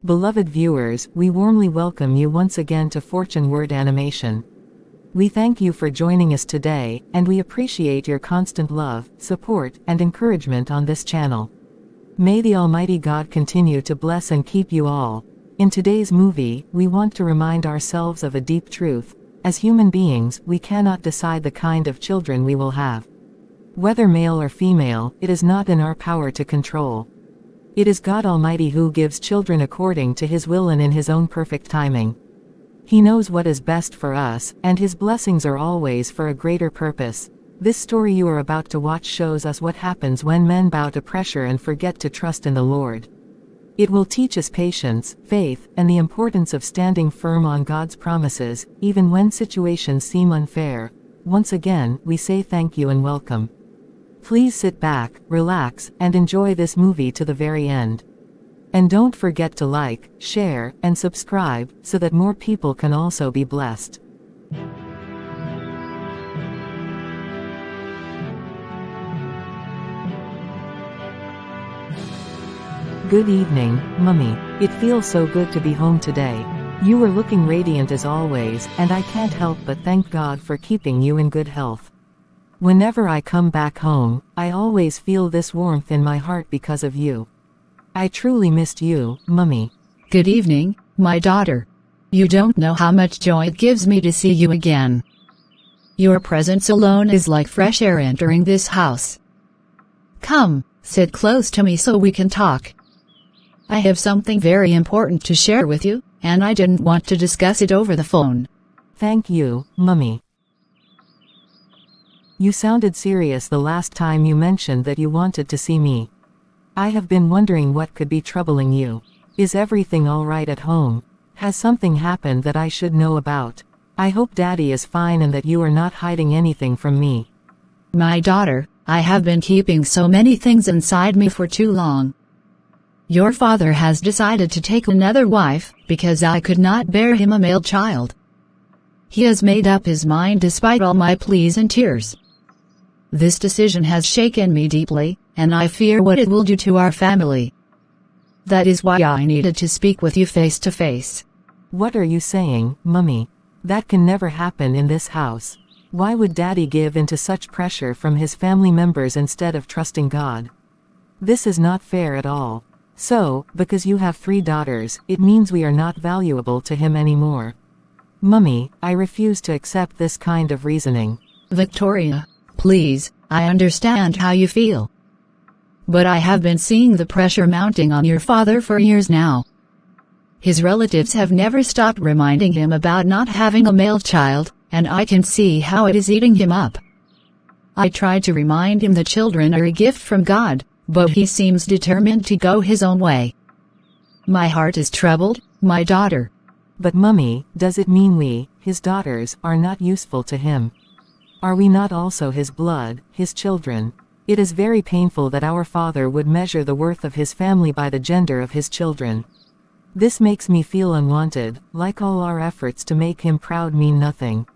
Beloved viewers, we warmly welcome you once again to Fortune Word Animation. We thank you for joining us today, and we appreciate your constant love, support, and encouragement on this channel. May the Almighty God continue to bless and keep you all. In today's movie, we want to remind ourselves of a deep truth. As human beings, we cannot decide the kind of children we will have. Whether male or female, it is not in our power to control. It is God Almighty who gives children according to His will and in His own perfect timing. He knows what is best for us, and His blessings are always for a greater purpose. This story you are about to watch shows us what happens when men bow to pressure and forget to trust in the Lord. It will teach us patience, faith, and the importance of standing firm on God's promises, even when situations seem unfair. Once again, we say thank you and welcome. Please sit back, relax, and enjoy this movie to the very end. And don't forget to like, share, and subscribe, so that more people can also be blessed. Good evening, Mummy. It feels so good to be home today. You were looking radiant as always, and I can't help but thank God for keeping you in good health. Whenever I come back home, I always feel this warmth in my heart because of you. I truly missed you, Mummy. Good evening, my daughter. You don't know how much joy it gives me to see you again. Your presence alone is like fresh air entering this house. Come, sit close to me so we can talk. I have something very important to share with you, and I didn't want to discuss it over the phone. Thank you, Mummy. You sounded serious the last time you mentioned that you wanted to see me. I have been wondering what could be troubling you. Is everything all right at home? Has something happened that I should know about? I hope Daddy is fine and that you are not hiding anything from me. My daughter, I have been keeping so many things inside me for too long. Your father has decided to take another wife, because I could not bear him a male child. He has made up his mind despite all my pleas and tears. This decision has shaken me deeply, and I fear what it will do to our family. That is why I needed to speak with you face to face. What are you saying, Mummy? That can never happen in this house. Why would Daddy give in to such pressure from his family members instead of trusting God? This is not fair at all. So, because you have 3 daughters, it means we are not valuable to him anymore. Mummy, I refuse to accept this kind of reasoning. Victoria, please, I understand how you feel. But I have been seeing the pressure mounting on your father for years now. His relatives have never stopped reminding him about not having a male child, and I can see how it is eating him up. I tried to remind him that children are a gift from God, but he seems determined to go his own way. My heart is troubled, my daughter. But Mummy, does it mean we, his daughters, are not useful to him? Are we not also his blood, his children? It is very painful that our father would measure the worth of his family by the gender of his children. This makes me feel unwanted, like all our efforts to make him proud mean nothing.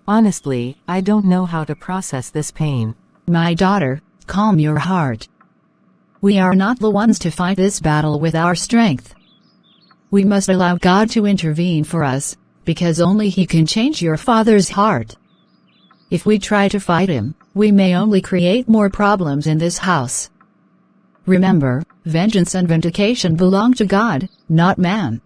Honestly, I don't know how to process this pain. My daughter, calm your heart. We are not the ones to fight this battle with our strength. We must allow God to intervene for us, because only He can change your father's heart. If we try to fight him, we may only create more problems in this house. Remember, vengeance and vindication belong to God, not man.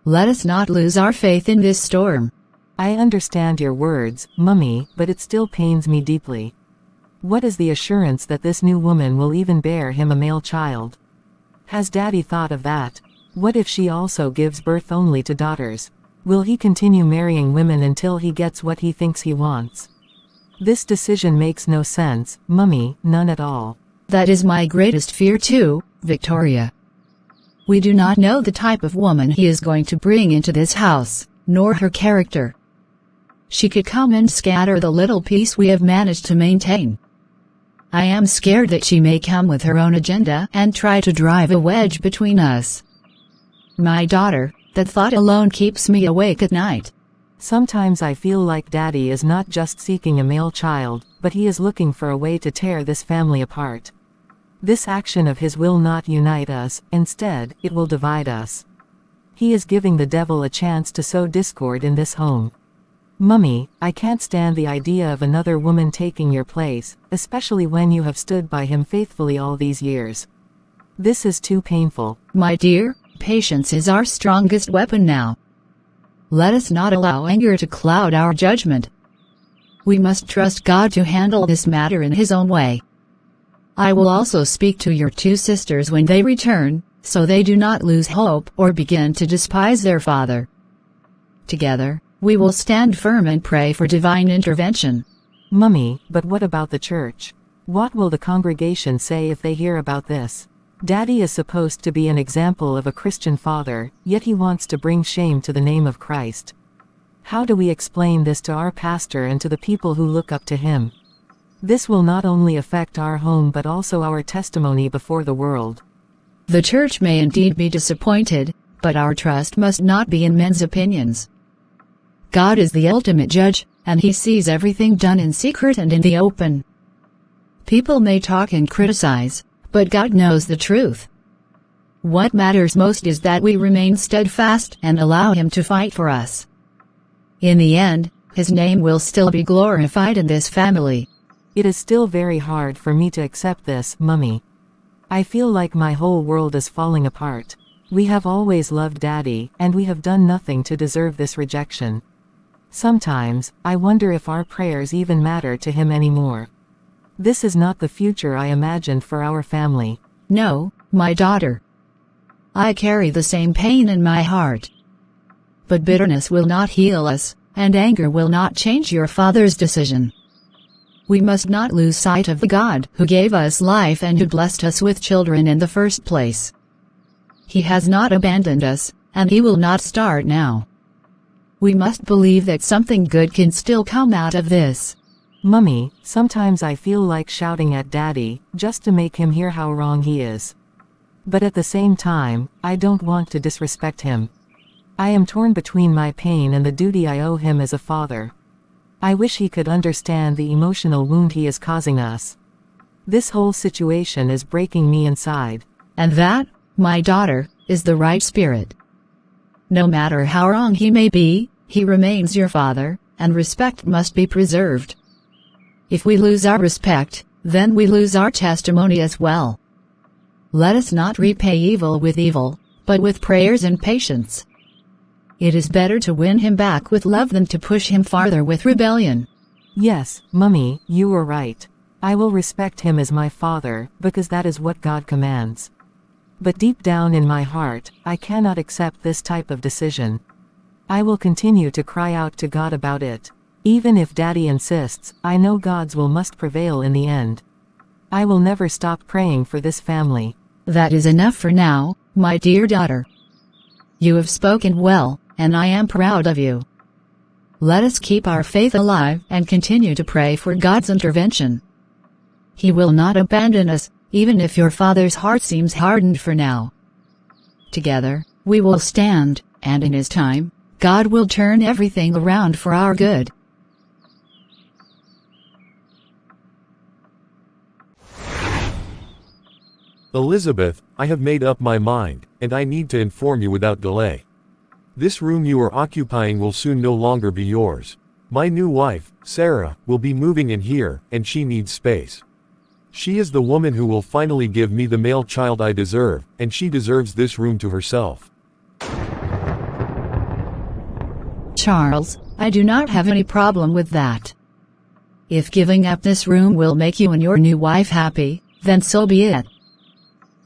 Let us not lose our faith in this storm. I understand your words, Mummy, but it still pains me deeply. What is the assurance that this new woman will even bear him a male child? Has Daddy thought of that? What if she also gives birth only to daughters? Will he continue marrying women until he gets what he thinks he wants? This decision makes no sense, Mummy, none at all. That is my greatest fear too, Victoria. We do not know the type of woman he is going to bring into this house, nor her character. She could come and scatter the little peace we have managed to maintain. I am scared that she may come with her own agenda and try to drive a wedge between us. My daughter, that thought alone keeps me awake at night. Sometimes I feel like Daddy is not just seeking a male child, but he is looking for a way to tear this family apart. This action of his will not unite us, instead, it will divide us. He is giving the devil a chance to sow discord in this home. Mummy, I can't stand the idea of another woman taking your place, especially when you have stood by him faithfully all these years. This is too painful. My dear, patience is our strongest weapon now. Let us not allow anger to cloud our judgment. We must trust God to handle this matter in His own way. I will also speak to your two sisters when they return, so they do not lose hope or begin to despise their father. Together, we will stand firm and pray for divine intervention. Mummy, but what about the church? What will the congregation say if they hear about this? Daddy is supposed to be an example of a Christian father, yet he wants to bring shame to the name of Christ. How do we explain this to our pastor and to the people who look up to him? This will not only affect our home but also our testimony before the world. The church may indeed be disappointed, but our trust must not be in men's opinions. God is the ultimate judge, and He sees everything done in secret and in the open. People may talk and criticize, but God knows the truth. What matters most is that we remain steadfast and allow Him to fight for us. In the end, His name will still be glorified in this family. It is still very hard for me to accept this, Mummy. I feel like my whole world is falling apart. We have always loved Daddy, and we have done nothing to deserve this rejection. Sometimes, I wonder if our prayers even matter to Him anymore. This is not the future I imagined for our family. No, my daughter. I carry the same pain in my heart. But bitterness will not heal us, and anger will not change your father's decision. We must not lose sight of the God who gave us life and who blessed us with children in the first place. He has not abandoned us, and He will not start now. We must believe that something good can still come out of this. Mummy, sometimes I feel like shouting at Daddy, just to make him hear how wrong he is. But at the same time, I don't want to disrespect him. I am torn between my pain and the duty I owe him as a father. I wish he could understand the emotional wound he is causing us. This whole situation is breaking me inside. And that, my daughter, is the right spirit. No matter how wrong he may be, he remains your father, and respect must be preserved. If we lose our respect, then we lose our testimony as well. Let us not repay evil with evil, but with prayers and patience. It is better to win him back with love than to push him farther with rebellion. Yes, Mummy, you are right. I will respect him as my father, because that is what God commands. But deep down in my heart, I cannot accept this type of decision. I will continue to cry out to God about it. Even if Daddy insists, I know God's will must prevail in the end. I will never stop praying for this family. That is enough for now, my dear daughter. You have spoken well, and I am proud of you. Let us keep our faith alive and continue to pray for God's intervention. He will not abandon us, even if your father's heart seems hardened for now. Together, we will stand, and in His time, God will turn everything around for our good. Elizabeth, I have made up my mind, and I need to inform you without delay. This room you are occupying will soon no longer be yours. My new wife, Sarah, will be moving in here, and she needs space. She is the woman who will finally give me the male child I deserve, and she deserves this room to herself. Charles, I do not have any problem with that. If giving up this room will make you and your new wife happy, then so be it.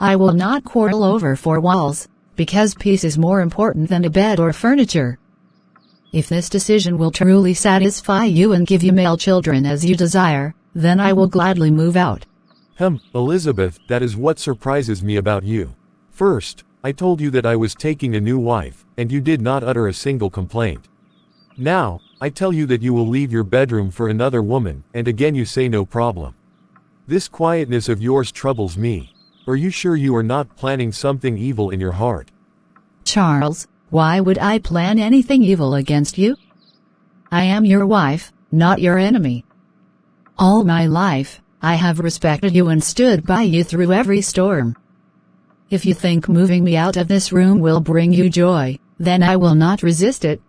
I will not quarrel over 4 walls, because peace is more important than a bed or furniture. If this decision will truly satisfy you and give you male children as you desire, then I will gladly move out. Elizabeth, that is what surprises me about you. First, I told you that I was taking a new wife, and you did not utter a single complaint. Now, I tell you that you will leave your bedroom for another woman, and again you say no problem. This quietness of yours troubles me. Are you sure you are not planning something evil in your heart? Charles, why would I plan anything evil against you? I am your wife, not your enemy. All my life, I have respected you and stood by you through every storm. If you think moving me out of this room will bring you joy, then I will not resist it.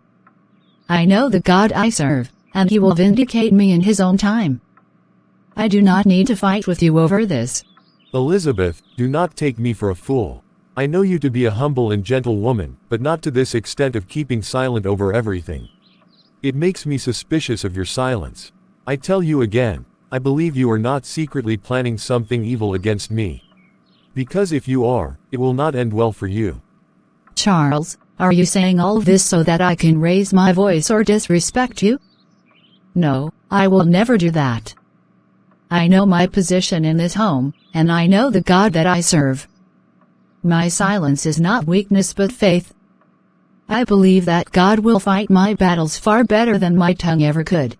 I know the God I serve, and He will vindicate me in His own time. I do not need to fight with you over this. Elizabeth, do not take me for a fool. I know you to be a humble and gentle woman, but not to this extent of keeping silent over everything. It makes me suspicious of your silence. I tell you again, I believe you are not secretly planning something evil against me. Because if you are, it will not end well for you. Charles, are you saying all this so that I can raise my voice or disrespect you? No, I will never do that. I know my position in this home, and I know the God that I serve. My silence is not weakness but faith. I believe that God will fight my battles far better than my tongue ever could.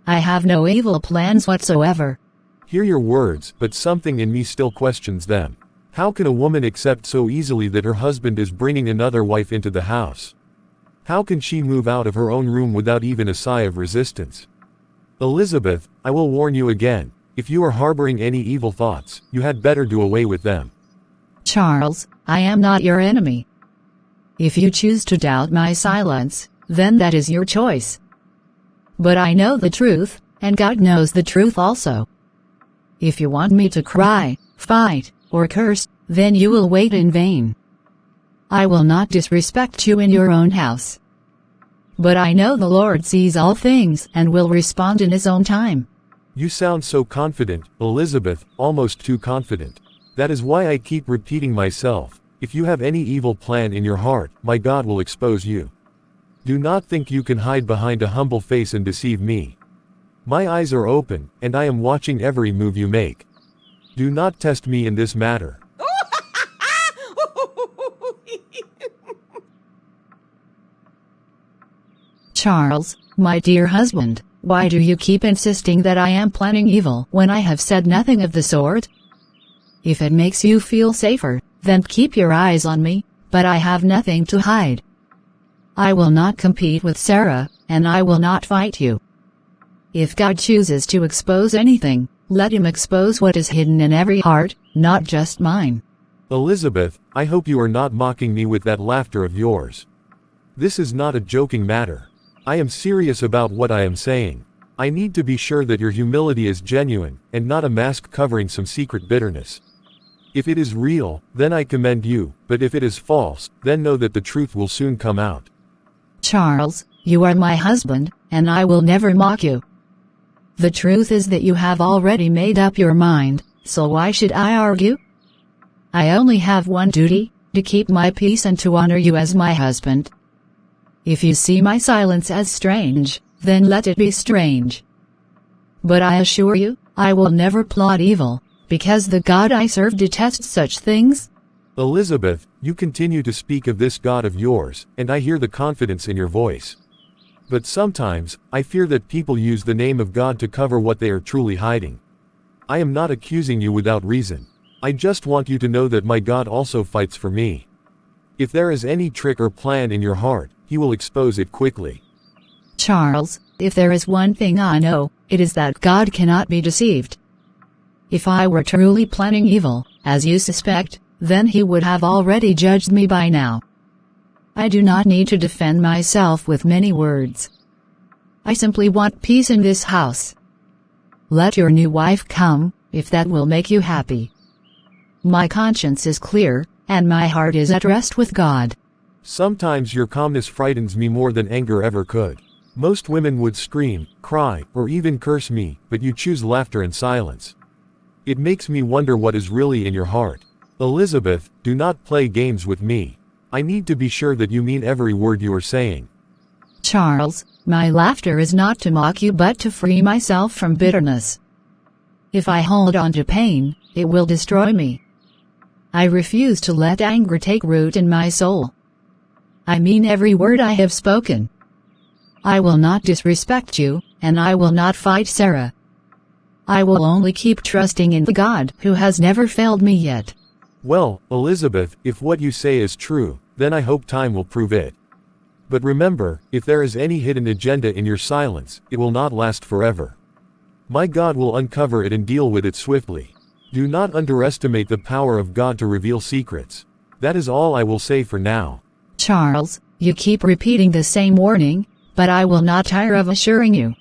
I have no evil plans whatsoever. Hear your words, but something in me still questions them. How can a woman accept so easily that her husband is bringing another wife into the house? How can she move out of her own room without even a sigh of resistance? Elizabeth, I will warn you again, if you are harboring any evil thoughts, you had better do away with them. Charles, I am not your enemy. If you choose to doubt my silence, then that is your choice. But I know the truth, and God knows the truth also. If you want me to cry, fight, or curse, then you will wait in vain. I will not disrespect you in your own house. But I know the Lord sees all things and will respond in His own time. You sound so confident, Elizabeth, almost too confident. That is why I keep repeating myself, if you have any evil plan in your heart, my God will expose you. Do not think you can hide behind a humble face and deceive me. My eyes are open, and I am watching every move you make. Do not test me in this matter. Charles, my dear husband, why do you keep insisting that I am planning evil when I have said nothing of the sort? If it makes you feel safer, then keep your eyes on me, but I have nothing to hide. I will not compete with Sarah, and I will not fight you. If God chooses to expose anything, let Him expose what is hidden in every heart, not just mine. Elizabeth, I hope you are not mocking me with that laughter of yours. This is not a joking matter. I am serious about what I am saying. I need to be sure that your humility is genuine, and not a mask covering some secret bitterness. If it is real, then I commend you, but if it is false, then know that the truth will soon come out. Charles, you are my husband, and I will never mock you. The truth is that you have already made up your mind, so why should I argue? I only have one duty, to keep my peace and to honor you as my husband. If you see my silence as strange, then let it be strange. But I assure you, I will never plot evil, because the God I serve detests such things. Elizabeth, you continue to speak of this God of yours, and I hear the confidence in your voice. But sometimes, I fear that people use the name of God to cover what they are truly hiding. I am not accusing you without reason. I just want you to know that my God also fights for me. If there is any trick or plan in your heart, He will expose it quickly. Charles, if there is one thing I know, it is that God cannot be deceived. If I were truly planning evil, as you suspect, then He would have already judged me by now. I do not need to defend myself with many words. I simply want peace in this house. Let your new wife come, if that will make you happy. My conscience is clear, and my heart is at rest with God. Sometimes your calmness frightens me more than anger ever could. Most women would scream, cry, or even curse me, but you choose laughter and silence. It makes me wonder what is really in your heart. Elizabeth, do not play games with me. I need to be sure that you mean every word you are saying. Charles, my laughter is not to mock you but to free myself from bitterness. If I hold on to pain, it will destroy me. I refuse to let anger take root in my soul. I mean every word I have spoken. I will not disrespect you, and I will not fight Sarah. I will only keep trusting in the God who has never failed me yet. Well, Elizabeth, if what you say is true, then I hope time will prove it. But remember, if there is any hidden agenda in your silence, it will not last forever. My God will uncover it and deal with it swiftly. Do not underestimate the power of God to reveal secrets. That is all I will say for now. Charles, you keep repeating the same warning, but I will not tire of assuring you.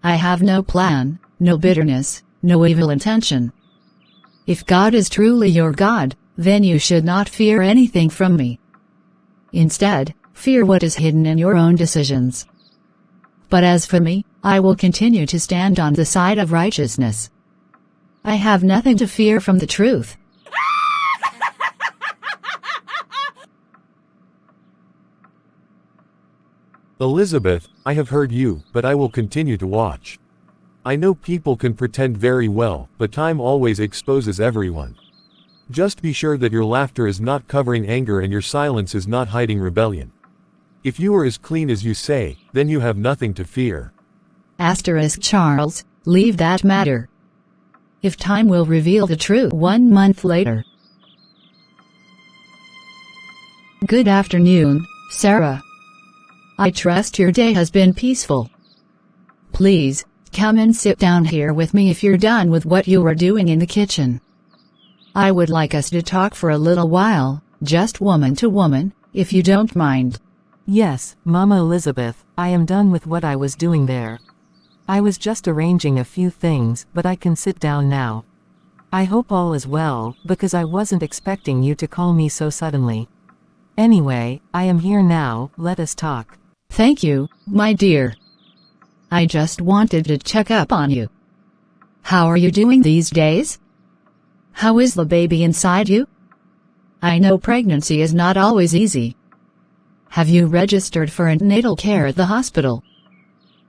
I have no plan, no bitterness, no evil intention. If God is truly your God, then you should not fear anything from me. Instead, fear what is hidden in your own decisions. But as for me, I will continue to stand on the side of righteousness. I have nothing to fear from the truth. Elizabeth, I have heard you, but I will continue to watch. I know people can pretend very well, but time always exposes everyone. Just be sure that your laughter is not covering anger and your silence is not hiding rebellion. If you are as clean as you say, then you have nothing to fear. Charles, leave that matter. If time will reveal the truth 1 month later. Good afternoon, Sarah. I trust your day has been peaceful. Please, come and sit down here with me if you're done with what you are doing in the kitchen. I would like us to talk for a little while, just woman to woman, if you don't mind. Yes, Mama Elizabeth, I am done with what I was doing there. I was just arranging a few things, but I can sit down now. I hope all is well, because I wasn't expecting you to call me so suddenly. Anyway, I am here now, let us talk. Thank you, my dear. I just wanted to check up on you. How are you doing these days? How is the baby inside you? I know pregnancy is not always easy. Have you registered for antenatal care at the hospital?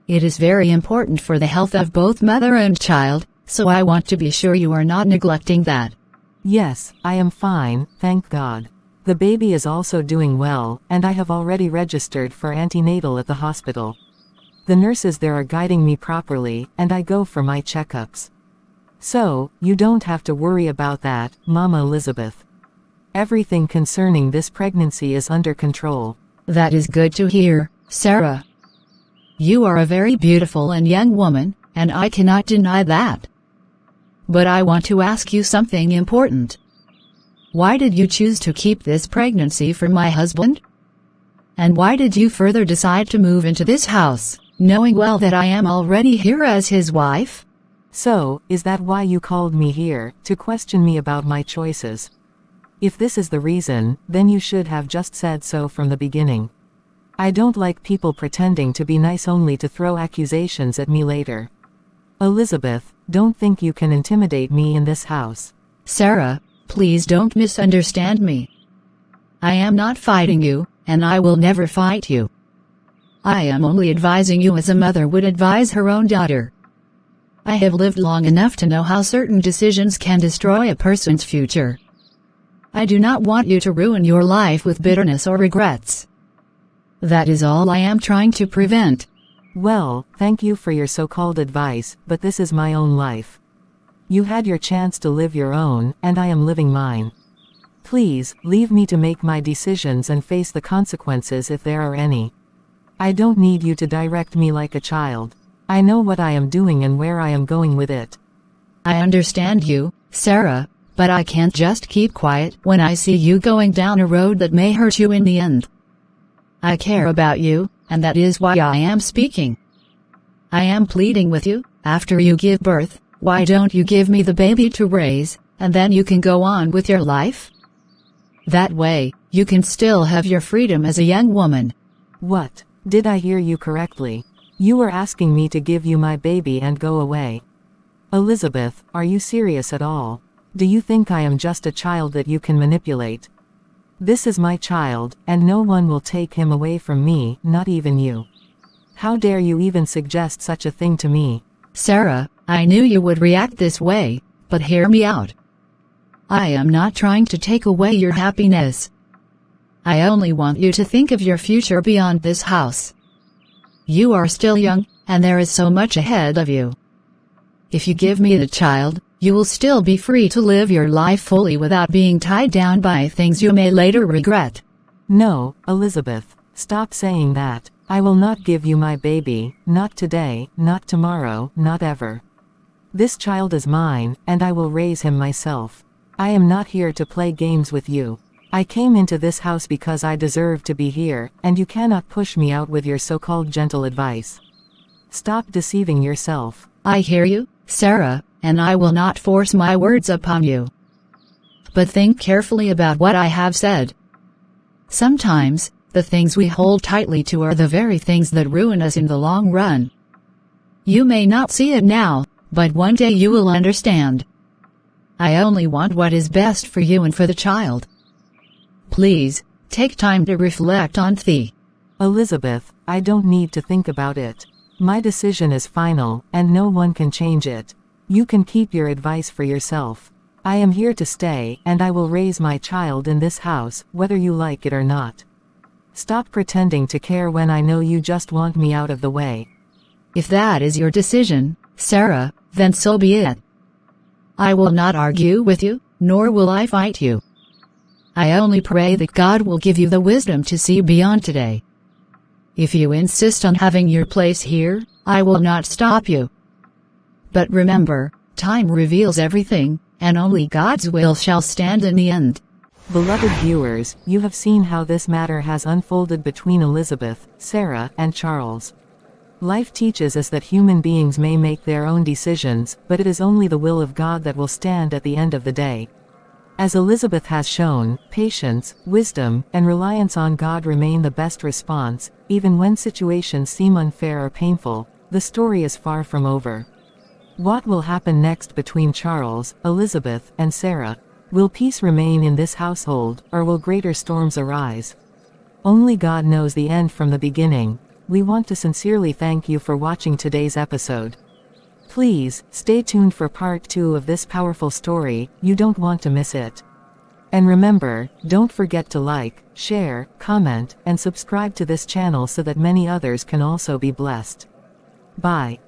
It is very important for the health of both mother and child, so I want to be sure you are not neglecting that. Yes, I am fine, thank God. The baby is also doing well, and I have already registered for antenatal at the hospital. The nurses there are guiding me properly, and I go for my checkups. So, you don't have to worry about that, Mama Elizabeth. Everything concerning this pregnancy is under control. That is good to hear, Sarah. You are a very beautiful and young woman, and I cannot deny that. But I want to ask you something important. Why did you choose to keep this pregnancy from my husband? And why did you further decide to move into this house, knowing well that I am already here as his wife? So, is that why you called me here, to question me about my choices? If this is the reason, then you should have just said so from the beginning. I don't like people pretending to be nice only to throw accusations at me later. Elizabeth, don't think you can intimidate me in this house. Sarah, please don't misunderstand me. I am not fighting you, and I will never fight you. I am only advising you as a mother would advise her own daughter. I have lived long enough to know how certain decisions can destroy a person's future. I do not want you to ruin your life with bitterness or regrets. That is all I am trying to prevent. Well, thank you for your so-called advice, but this is my own life. You had your chance to live your own, and I am living mine. Please, leave me to make my decisions and face the consequences if there are any. I don't need you to direct me like a child. I know what I am doing and where I am going with it. I understand you, Sarah, but I can't just keep quiet when I see you going down a road that may hurt you in the end. I care about you, and that is why I am speaking. I am pleading with you, after you give birth, why don't you give me the baby to raise, and then you can go on with your life? That way, you can still have your freedom as a young woman. What? Did I hear you correctly? You were asking me to give you my baby and go away. Elizabeth, are you serious at all? Do you think I am just a child that you can manipulate? This is my child, and no one will take him away from me, not even you. How dare you even suggest such a thing to me? Sarah, I knew you would react this way, but hear me out. I am not trying to take away your happiness. I only want you to think of your future beyond this house. You are still young, and there is so much ahead of you. If you give me the child, you will still be free to live your life fully without being tied down by things you may later regret. No, Elizabeth, stop saying that. I will not give you my baby, not today, not tomorrow, not ever. This child is mine, and I will raise him myself. I am not here to play games with you. I came into this house because I deserve to be here, and you cannot push me out with your so-called gentle advice. Stop deceiving yourself. I hear you, Sarah, and I will not force my words upon you. But think carefully about what I have said. Sometimes, the things we hold tightly to are the very things that ruin us in the long run. You may not see it now, but one day you will understand. I only want what is best for you and for the child. Please, take time to reflect on the. Elizabeth, I don't need to think about it. My decision is final, and no one can change it. You can keep your advice for yourself. I am here to stay, and I will raise my child in this house, whether you like it or not. Stop pretending to care when I know you just want me out of the way. If that is your decision, Sarah, then so be it. I will not argue with you, nor will I fight you. I only pray that God will give you the wisdom to see beyond today. If you insist on having your place here, I will not stop you. But remember, time reveals everything, and only God's will shall stand in the end. Beloved viewers, you have seen how this matter has unfolded between Elizabeth, Sarah, and Charles. Life teaches us that human beings may make their own decisions, but it is only the will of God that will stand at the end of the day. As Elizabeth has shown, patience, wisdom, and reliance on God remain the best response, even when situations seem unfair or painful. The story is far from over. What will happen next between Charles, Elizabeth, and Sarah? Will peace remain in this household, or will greater storms arise? Only God knows the end from the beginning. We want to sincerely thank you for watching today's episode. Please, stay tuned for part 2 of this powerful story, you don't want to miss it. And remember, don't forget to like, share, comment, and subscribe to this channel so that many others can also be blessed. Bye.